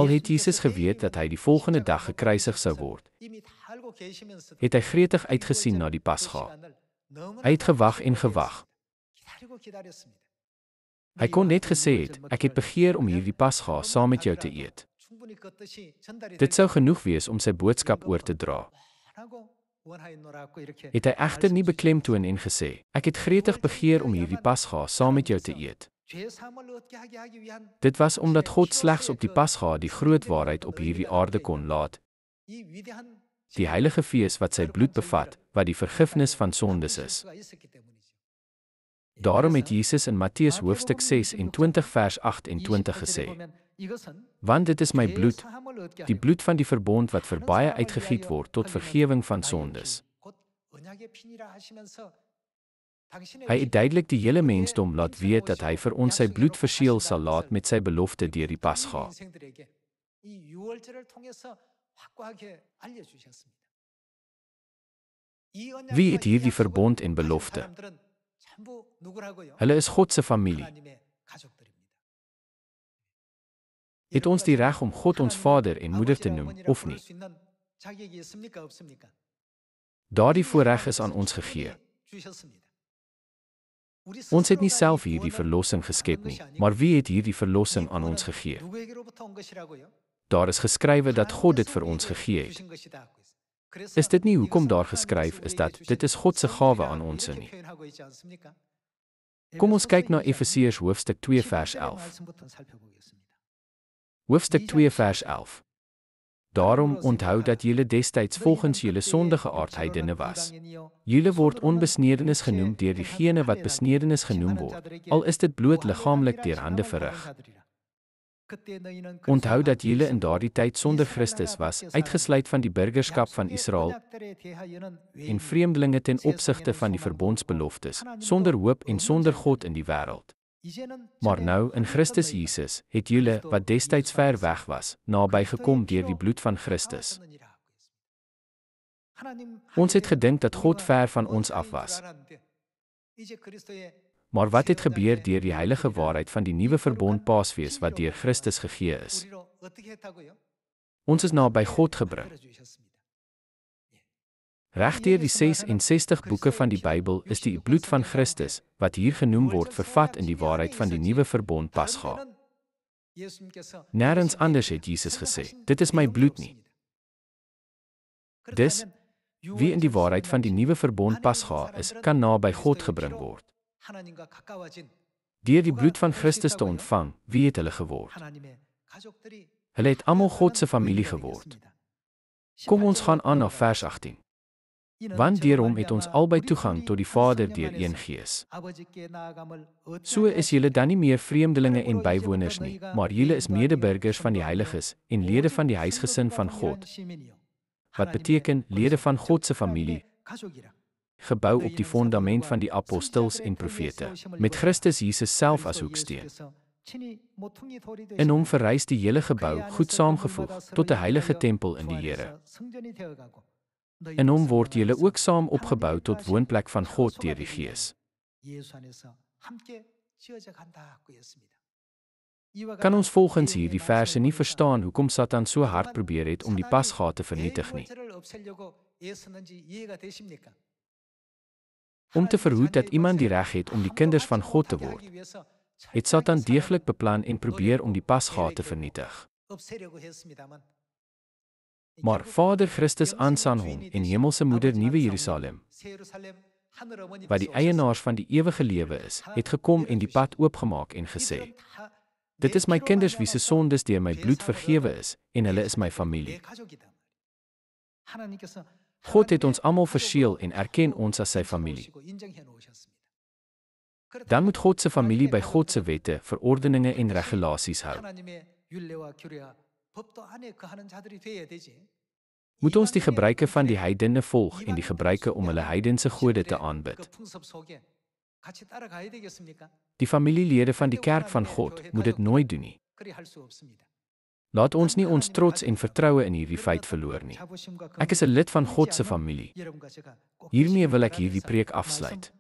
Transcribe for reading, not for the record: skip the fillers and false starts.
Al het Jesus geweet dat hy die volgende dag gekruisig sou word, het hy gretig uitgesien na die Pasga. Hy het gewag en gewag. Hy kon net gesê het, ek het begeer om hierdie Pasga saam met jou te eet. Dit sou genoeg wees om sy boodskap oor te dra. Het hy egter nie beklemtoon en gesê, ek het gretig begeer om hierdie Pasga saam met jou te eet. Dit was omdat God slegs op die Pasga die groot waarheid op hierdie aarde kon laat. Die heilige fees wat sy bloed bevat, wat die vergifnis van sondes is. Daarom het Jesus in Matteus hoofstuk 26 vers 28 gesê, want dit is my bloed, die bloed van die verbond wat vir baie uitgegiet word tot vergewing van sondes. Hy het duidelik die hele mensdom laat weet dat hy vir ons sy bloed verseël sal laat met sy belofte deur die Pasga. Wie het hierdie verbond en belofte? Hulle is God se familie. Het ons die reg om God ons Vader en Moeder te noem, of nie? Daardie voorreg is aan ons gegee. Ons het nie self hierdie verlossing geskep nie, maar wie het hierdie verlossing aan ons gegee? Daar is geskrywe dat God dit vir ons gegee het. Is dit nie hoekom daar geskryf is dat dit is God se gawe aan ons nie? Kom ons kyk na Efesiërs hoofstuk 2 vers 11. Hoofstuk 2 vers 11. Daarom onthou dat julle destyds volgens julle sondige aard heidene was. Julle word onbesnedenis genoem deur diegene wat besnedenis genoem word, al is dit bloot liggaamlik deur hande verrig. Onthou dat julle in daardie tyd sonder Christus was, uitgesluit van die burgerskap van Israel en vreemdelinge ten opsigte van die verbondsbeloftes, sonder hoop en sonder God in die wêreld. Maar nou, in Christus Jesus, het julle, wat destyds ver weg was, naby gekom deur die bloed van Christus. Ons het gedink dat God ver van ons af was. Maar wat het gebeur deur die heilige waarheid van die nuwe verbond Paasfees wat deur Christus gegee is? Ons is naby God gebring. Regdeur die 66 boeke van die Bybel is die bloed van Christus, wat hier genoem word, vervat in die waarheid van die nuwe verbond Pasga. Nêrens anders het Jesus gesê, dit is my bloed nie. Dus, wie in die waarheid van die nuwe verbond Pasga is, kan naby God gebring word. Deur die bloed van Christus te ontvang, wie het hulle geword? Hulle het almal God se familie geword. Kom ons gaan aan na vers 18. Want deur hom het ons albei toegang tot die Vader deur een Gees. So is julle dan nie meer vreemdelinge en bywoners nie, maar julle is medeburgers van die heiliges en lede van die huisgesin van God. Wat beteken lede van God se familie, gebou op die fondament van die apostels en profete, met Christus Jesus self as hoeksteen. In hom verrys die hele gebou, goed saamgevoeg, tot 'n heilige tempel in die Here. In hom word julle ook saam opgebou tot woonplek van God deur die Gees. Kan ons volgens hierdie verse nie verstaan hoekom Satan so hard probeer het om die Pasga te vernietig nie? Om te verhoed dat iemand die reg het om die kinders van God te word, het Satan deeglik beplan en probeer om die Pasga te vernietig. Maar Vader Christus aansaan hom en Hemelse Moeder Nuwe Jerusalem, wat die eienaars van die ewige lewe is, het gekom en die pad oopgemaak en gesê, dit is my kinders wie se sondes deur my bloed vergewe is, en hulle is my familie. God het ons almal verseël en erken ons as sy familie. Dan moet God se familie by God se wette, verordeninge en regulasies hou. Moet ons die gebruike van die heidene volg en die gebruike om hulle heidense gode te aanbid. Die familielede van die kerk van God moet dit nooit doen nie. Laat ons nie ons trots en vertroue in hierdie feit verloor nie. Ek is 'n lid van God se familie. Hiermee wil ek hierdie preek afsluit.